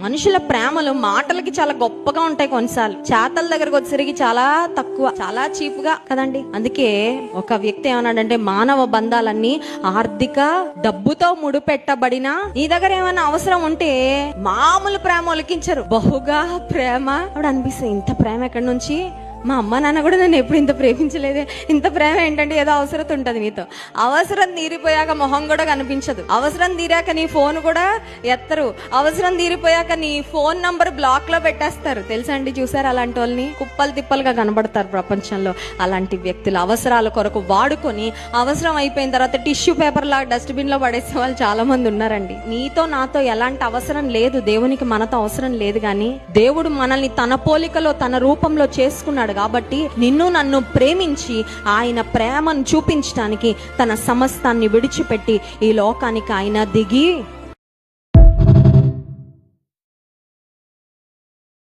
మనుషుల ప్రేమలు మాటలకి చాలా గొప్పగా ఉంటాయి, కొన్నిసార్లు చేతల దగ్గరకు వచ్చేసరికి చాలా తక్కువ, చాలా చీప్ గా కదండి. అందుకే ఒక వ్యక్తి ఏమన్నాడంటే, మానవ బంధాలన్నీ ఆర్థిక డబ్బుతో ముడిపెట్టబడిన నీ దగ్గర ఏమైనా అవసరం ఉంటే మామూలు ప్రేమ ఒలికించరు, బహుగా ప్రేమ. అప్పుడు అనిపిస్తుంది, ఇంత ప్రేమ ఎక్కడి నుంచి? మా అమ్మ నాన్న కూడా నన్ను ఎప్పుడు ఇంత ప్రేమించలేదే. ఇంత ప్రేమ ఏంటంటే, ఏదో అవసరం ఉంటుంది నీతో. అవసరం తీరిపోయాక మొహం కూడా కనిపించదు, అవసరం తీరాక నీ ఫోన్ కూడా ఎత్తరు, అవసరం తీరిపోయాక నీ ఫోన్ నంబర్ బ్లాక్ లో పెట్టేస్తారు. తెలుసా అండి, చూసారు అలాంటి వాళ్ళని? కుప్పలు తిప్పలుగా కనబడతారు ప్రపంచంలో. అలాంటి వ్యక్తులు అవసరాల కొరకు వాడుకొని అవసరం అయిపోయిన తర్వాత టిష్యూ పేపర్ లాగా డస్ట్బిన్ లో పడేసే వాళ్ళు చాలా మంది ఉన్నారండి. నీతో నాతో ఎలాంటి అవసరం లేదు, దేవునికి మనతో అవసరం లేదు. కానీ దేవుడు మనల్ని తన పోలికలో తన రూపంలో చేసుకున్నాడు కాబట్టి నిన్ను నన్ను ప్రేమించి ఆయన ప్రేమను చూపించడానికి తన సమస్తాన్ని విడిచిపెట్టి ఈ లోకానికి ఆయన దిగి